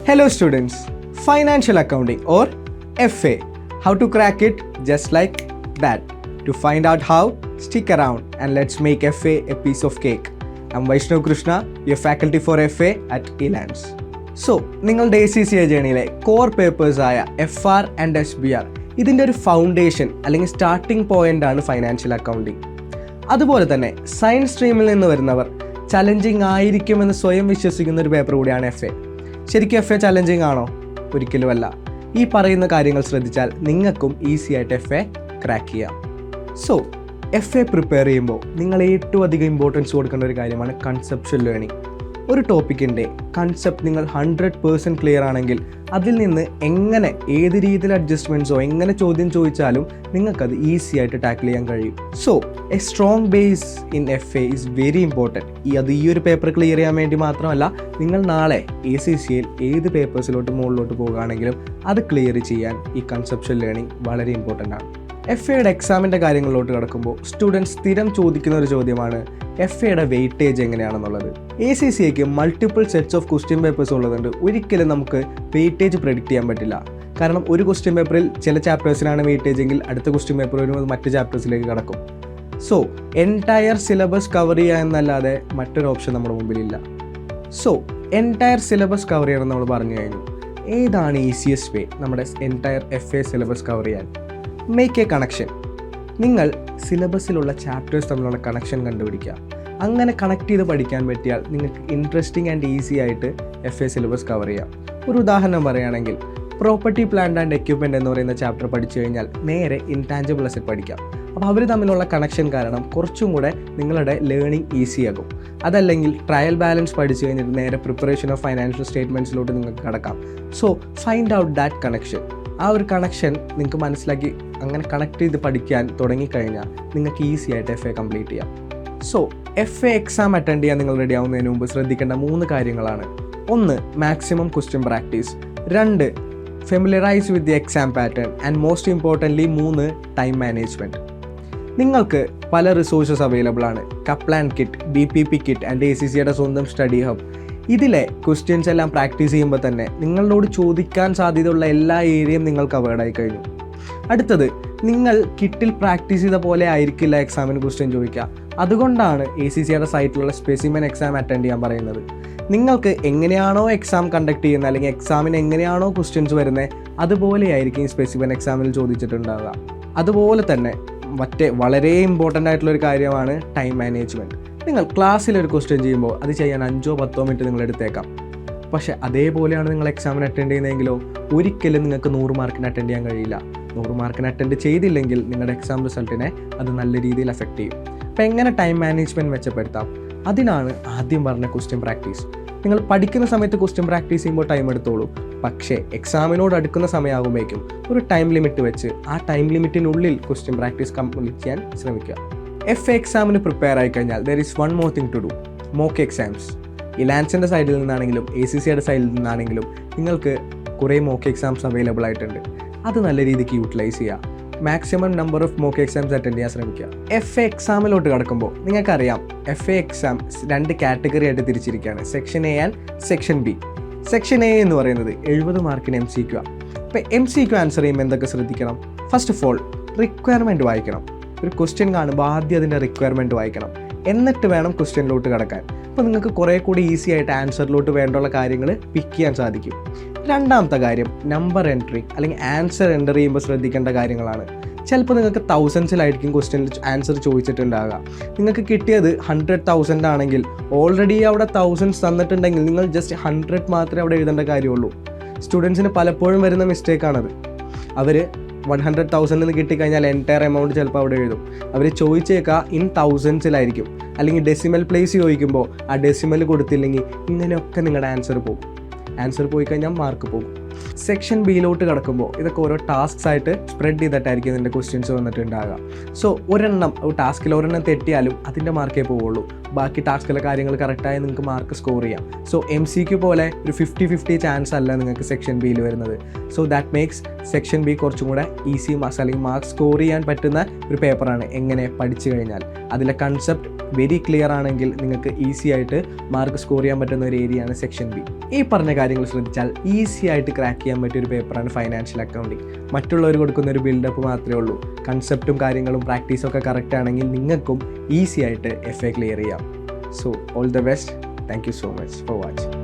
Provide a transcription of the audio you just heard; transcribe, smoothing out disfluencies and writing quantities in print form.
Hello students, Financial Accounting or FA. How to crack it just like that. To find out how, stick around and let's make FA a piece of cake. I'm Vaishnav Krishna, your faculty for FA at ELANS. So, നിങ്ങളുടെ ACCA ജേണിയിലെ core പേപ്പേഴ്സായ FR and SBR ഇതിൻ്റെ ഒരു foundation അല്ലെങ്കിൽ starting point ആണ് financial accounting. അതുപോലെ തന്നെ science സ്ട്രീമിൽ നിന്ന് വരുന്നവർ ചലഞ്ചിങ് ആയിരിക്കുമെന്ന് സ്വയം വിശ്വസിക്കുന്ന ഒരു പേപ്പർ കൂടിയാണ് FA. ശരിക്കും FA ചലഞ്ചിങ് ആണോ? ഒരിക്കലുമല്ല. ഈ പറയുന്ന കാര്യങ്ങൾ ശ്രദ്ധിച്ചാൽ നിങ്ങൾക്കും ഈസി ആയിട്ട് FA ക്രാക്ക് ചെയ്യാം. സോ FA പ്രിപ്പയർ ചെയ്യുമ്പോൾ നിങ്ങൾ ഏറ്റവും അധികം ഇമ്പോർട്ടൻസ് കൊടുക്കേണ്ട ഒരു കാര്യമാണ് കൺസെപ്ച്വൽ ലേണിംഗ്. ഒരു ടോപ്പിക്കിൻ്റെ കൺസെപ്റ്റ് നിങ്ങൾ 100% ക്ലിയർ ആണെങ്കിൽ അതിൽ നിന്ന് എങ്ങനെ ഏത് രീതിയിൽ അഡ്ജസ്റ്റ്മെൻറ്റ്സോ എങ്ങനെ ചോദ്യം ചോദിച്ചാലും നിങ്ങൾക്കത് ഈസി ആയിട്ട് ടാക്കിൾ ചെയ്യാൻ കഴിയും. So A strong base in FA is very important. ഈ ഒരു പേപ്പർ ക്ലിയർ ചെയ്യാൻ വേണ്ടി മാത്രമല്ല, നിങ്ങൾ നാളെ ACCA ഏത് പേപ്പേഴ്സിലോട്ട് മുകളിലോട്ട് പോകുകയാണെങ്കിലും അത് ക്ലിയർ ചെയ്യാൻ ഈ കൺസെപ്ച്വൽ ലേണിംഗ് വളരെ ഇമ്പോർട്ടൻ്റ് ആണ്. FAയുടെ എക്സാമിൻ്റെ കാര്യങ്ങളിലോട്ട് കിടക്കുമ്പോൾ സ്റ്റുഡൻസ് സ്ഥിരം ചോദിക്കുന്ന ഒരു ചോദ്യമാണ് FAയുടെ വെയിറ്റേജ് എങ്ങനെയാണെന്നുള്ളത്. ACCAക്ക് multiple sets of question papers ഉള്ളതുകൊണ്ട് ഒരിക്കലും നമുക്ക് വെയിറ്റേജ് പ്രെഡിക്റ്റ് ചെയ്യാൻ പറ്റില്ല. കാരണം ഒരു ക്വസ്റ്റ്യൻ പേപ്പറിൽ ചില ചാപ്റ്റേഴ്സിനാണ് വെയിറ്റേജ് എങ്കിൽ അടുത്ത ക്വസ്റ്റ്യൻ പേപ്പർ വരുമ്പോൾ മറ്റ് ചാപ്റ്റേഴ്സിലേക്ക് കടക്കും. സോ എൻറ്റയർ സിലബസ് കവർ ചെയ്യുക എന്നല്ലാതെ മറ്റൊരു ഓപ്ഷൻ നമ്മുടെ മുമ്പിലില്ല. സോ എൻറ്റയർ സിലബസ് കവർ ചെയ്യണം നമ്മൾ പറഞ്ഞു കഴിഞ്ഞു. ഏതാണ് ഈസിയസ്റ്റ് വേ നമ്മുടെ എൻറ്റയർ FA സിലബസ് കവർ ചെയ്യാൻ? Make A connection. നിങ്ങൾ സിലബസിലുള്ള ചാപ്റ്റേഴ്സ് തമ്മിലുള്ള കണക്ഷൻ കണ്ടുപിടിക്കുക. അങ്ങനെ കണക്ട് ചെയ്ത് പഠിക്കാൻ പറ്റിയാൽ നിങ്ങൾക്ക് ഇൻട്രസ്റ്റിംഗ് ആൻഡ് ഈസി ആയിട്ട് FA സിലബസ് കവർ ചെയ്യാം. ഒരു ഉദാഹരണം പറയുകയാണെങ്കിൽ പ്രോപ്പർട്ടി പ്ലാന്റ് ആൻഡ് എക്യുപ്മെൻറ്റ് എന്ന് പറയുന്ന ചാപ്റ്റർ പഠിച്ചു കഴിഞ്ഞാൽ നേരെ ഇൻടാഞ്ചിബിൾ അസറ്റ് പഠിക്കാം. അപ്പോൾ അവർ തമ്മിലുള്ള കണക്ഷൻ കാരണം കുറച്ചും കൂടെ നിങ്ങളുടെ ലേണിംഗ് ഈസിയാകും. അതല്ലെങ്കിൽ ട്രയൽ ബാലൻസ് പഠിച്ചു കഴിഞ്ഞിട്ട് നേരെ പ്രിപ്പറേഷൻ ഓഫ് ഫൈനാൻഷ്യൽ സ്റ്റേറ്റ്മെൻറ്റ്സിലോട്ട് നിങ്ങൾക്ക് കടക്കാം. So find out that connection. ആ ഒരു കണക്ഷൻ നിങ്ങൾക്ക് മനസ്സിലാക്കി അങ്ങനെ കണക്ട് ചെയ്ത് പഠിക്കാൻ തുടങ്ങിക്കഴിഞ്ഞാൽ നിങ്ങൾക്ക് ഈസി ആയിട്ട് FA കംപ്ലീറ്റ് ചെയ്യാം. സോ FA എക്സാം അറ്റൻഡ് ചെയ്യാൻ നിങ്ങൾ റെഡി ആവുന്നതിന് മുമ്പ് ശ്രദ്ധിക്കേണ്ട 3 കാര്യങ്ങളാണ്. 1. Maximum question practice. 2. Familiarise with the exam pattern. And most importantly 3. Time management. നിങ്ങൾക്ക് പല റിസോഴ്സസ് അവൈലബിൾ ആണ്. Kaplan kit, BPP kit and ACCAയുടെ സ്വന്തം സ്റ്റഡി ഹബ്. ഇതിലെ ക്വസ്റ്റ്യൻസ് എല്ലാം പ്രാക്ടീസ് ചെയ്യുമ്പോൾ തന്നെ നിങ്ങളോട് ചോദിക്കാൻ സാധ്യതയുള്ള എല്ലാ ഏരിയയും നിങ്ങൾ കവേർഡായി കഴിഞ്ഞു. അടുത്തത്, നിങ്ങൾ കിറ്റിൽ പ്രാക്ടീസ് ചെയ്ത പോലെ ആയിരിക്കില്ല എക്സാമിന് ക്വസ്റ്റ്യൻ ചോദിക്കുക. അതുകൊണ്ടാണ് ACCAയുടെ സൈറ്റിലുള്ള സ്പെസിമെൻ എക്സാം അറ്റൻഡ് ചെയ്യാൻ പറയുന്നത്. നിങ്ങൾക്ക് എങ്ങനെയാണോ എക്സാം കണ്ടക്ട് ചെയ്യുന്നത് അല്ലെങ്കിൽ എക്സാമിന് എങ്ങനെയാണോ ക്വസ്റ്റ്യൻസ് വരുന്നത് അതുപോലെയായിരിക്കും ഈ സ്പെസിമെൻ എക്സാമിൽ ചോദിച്ചിട്ടുണ്ടാവുക. അതുപോലെ തന്നെ വളരെ ഇമ്പോർട്ടൻ്റ് ആയിട്ടുള്ളൊരു കാര്യമാണ് ടൈം മാനേജ്മെൻറ്റ്. നിങ്ങൾ ക്ലാസ്സിലൊരു ക്വസ്റ്റ്യൻ ചെയ്യുമ്പോൾ അത് ചെയ്യാൻ 5-10 മിനിറ്റ് നിങ്ങൾ എടുത്തേക്കാം. പക്ഷേ അതേപോലെയാണ് നിങ്ങൾ എക്സാമിന് അറ്റൻഡ് ചെയ്യുന്നതെങ്കിലോ ഒരിക്കലും നിങ്ങൾക്ക് 100 മാർക്കിന് അറ്റൻഡ് ചെയ്യാൻ കഴിയില്ല. 100 മാർക്കിന് അറ്റൻഡ് ചെയ്തില്ലെങ്കിൽ നിങ്ങളുടെ എക്സാം റിസൾട്ടിനെ അത് നല്ല രീതിയിൽ എഫക്റ്റ് ചെയ്യും. അപ്പോൾ എങ്ങനെ ടൈം മാനേജ്മെൻറ്റ് മെച്ചപ്പെടുത്താം? അതിനാണ് ആദ്യം പറഞ്ഞ ക്വസ്റ്റ്യൻ പ്രാക്ടീസ്. നിങ്ങൾ പഠിക്കുന്ന സമയത്ത് ക്വസ്റ്റ്യൻ പ്രാക്ടീസ് ചെയ്യുമ്പോൾ ടൈം എടുത്തോളൂ. പക്ഷേ എക്സാമിനോട് അടുക്കുന്ന സമയമാകുമ്പോഴേക്കും ഒരു ടൈം ലിമിറ്റ് വെച്ച് ആ ടൈം ലിമിറ്റിനുള്ളിൽ ക്വസ്റ്റ്യൻ പ്രാക്ടീസ് കംപ്ലീറ്റ് ചെയ്യാൻ ശ്രമിക്കുക. FA എക്സാമിന് പ്രിപ്പയർ ആയി കഴിഞ്ഞാൽ there is one more thing to do. Mock exams. ഇലാൻസിൻ്റെ സൈഡിൽ നിന്നാണെങ്കിലും ACCAയുടെ സൈഡിൽ നിന്നാണെങ്കിലും നിങ്ങൾക്ക് കുറേ മോക്ക് എക്സാംസ് അവൈലബിൾ ആയിട്ടുണ്ട്. അത് നല്ല രീതിക്ക് യൂട്ടിലൈസ് ചെയ്യുക. Maximum number of mock exams attend ചെയ്യാൻ ശ്രമിക്കുക. FA എക്സാമിലോട്ട് കിടക്കുമ്പോൾ നിങ്ങൾക്കറിയാം FA എക്സാം 2 കാറ്റഗറി ആയിട്ട് തിരിച്ചിരിക്കുകയാണ്. Section A and section B. Section A എന്ന് പറയുന്നത് 70 മാർക്കിന് MCQ. അപ്പോൾ MCQ ആൻസർ ചെയ്യുമ്പോൾ എന്തൊക്കെ ശ്രദ്ധിക്കണം? ഫസ്റ്റ് ഓഫ് ഓൾ റിക്വയർമെൻറ്റ് വായിക്കണം. ഒരു ക്വസ്റ്റ്യൻ കാണുമ്പോൾ ആദ്യം അതിൻ്റെ റിക്വയർമെൻറ്റ് വായിക്കണം. എന്നിട്ട് വേണം ക്വസ്റ്റ്യനിലോട്ട് കിടക്കാൻ. അപ്പോൾ നിങ്ങൾക്ക് കുറേ കൂടി ഈസി ആയിട്ട് ആൻസറിലോട്ട് വേണ്ടുള്ള കാര്യങ്ങൾ പിക്ക് ചെയ്യാൻ സാധിക്കും. രണ്ടാമത്തെ കാര്യം നമ്പർ എൻട്രി അല്ലെങ്കിൽ ആൻസർ എൻ്റർ ചെയ്യുമ്പോൾ ശ്രദ്ധിക്കേണ്ട കാര്യങ്ങളാണ്. ചിലപ്പോൾ നിങ്ങൾക്ക് തൗസൻഡ്സിലായിരിക്കും ക്വസ്റ്റ്യനിൽ ആൻസർ ചോദിച്ചിട്ടുണ്ടാകുക. നിങ്ങൾക്ക് കിട്ടിയത് 100,000 ആണെങ്കിൽ ഓൾറെഡി അവിടെ തൗസൻഡ്സ് തന്നിട്ടുണ്ടെങ്കിൽ നിങ്ങൾ ജസ്റ്റ് 100 മാത്രമേ അവിടെ എഴുതേണ്ട കാര്യമുള്ളൂ. സ്റ്റുഡൻസിന് പലപ്പോഴും വരുന്ന മിസ്റ്റേക്കാണത്. അവർ 100,000 കിട്ടിക്കഴിഞ്ഞാൽ എൻറ്റയർ എമൗണ്ട് ചിലപ്പോൾ അവിടെ എഴുതും. അവർ ചോദിച്ചേക്കുക ഇൻ തൗസൻഡ്സിലായിരിക്കും. അല്ലെങ്കിൽ ഡെസിമൽ പ്ലേസ് ചോദിക്കുമ്പോൾ ആ ഡെസിമൽ കൊടുത്തില്ലെങ്കിൽ ഇങ്ങനെയൊക്കെ നിങ്ങളുടെ ആൻസർ പോകും. ആൻസർ പോയി കഴിഞ്ഞാൽ മാർക്ക് പോകും. സെക്ഷൻ Bയിലോട്ട് കിടക്കുമ്പോൾ ഇതൊക്കെ ഓരോ ടാസ്ക്സ് ആയിട്ട് സ്പ്രെഡ് ചെയ്തിട്ടായിരിക്കും ഇതിൻ്റെ ക്വസ്റ്റ്യൻസ് വന്നിട്ടുണ്ടാകുക. സോ ടാസ്കിൽ ഒരെണ്ണം തെറ്റിയാലും അതിൻ്റെ മാർക്കേ പോവുള്ളൂ. ബാക്കി ടാസ്കിലെ കാര്യങ്ങൾ കറക്റ്റായി നിങ്ങൾക്ക് മാർക്ക് സ്കോർ ചെയ്യാം. സോ MCQ പോലെ ഒരു 50-50 ചാൻസ് അല്ല നിങ്ങൾക്ക് സെക്ഷൻ ബിയിൽ വരുന്നത്. So that makes section B കുറച്ചും കൂടെ ഈസി മാർക്സ് അല്ലെങ്കിൽ മാർക്ക് സ്കോർ ചെയ്യാൻ പറ്റുന്ന ഒരു പേപ്പറാണ്. എങ്ങനെ പഠിച്ചു കഴിഞ്ഞാൽ അതിലെ കൺസെപ്റ്റ് വെരി ക്ലിയർ ആണെങ്കിൽ നിങ്ങൾക്ക് ഈസി ആയിട്ട് മാർക്ക് സ്കോർ ചെയ്യാൻ പറ്റുന്ന ഒരു ഏരിയയാണ് സെക്ഷൻ ബി. ഈ പറഞ്ഞ കാര്യങ്ങൾ ശ്രദ്ധിച്ചാൽ ഈസി ആയിട്ട് ക്രാക്ക് ചെയ്യാൻ പറ്റിയ ഒരു പേപ്പറാണ് ഫൈനാൻഷ്യൽ അക്കൗണ്ടിങ്. മറ്റുള്ളവർ കൊടുക്കുന്ന ഒരു ബിൽഡപ്പ് മാത്രമേ ഉള്ളൂ. കൺസെപ്റ്റും കാര്യങ്ങളും പ്രാക്ടീസും ഒക്കെ കറക്റ്റ് ആണെങ്കിൽ നിങ്ങൾക്കും ഈസി ആയിട്ട് FA ക്ലിയർ ചെയ്യാം. So all the best. Thank you so much for watching.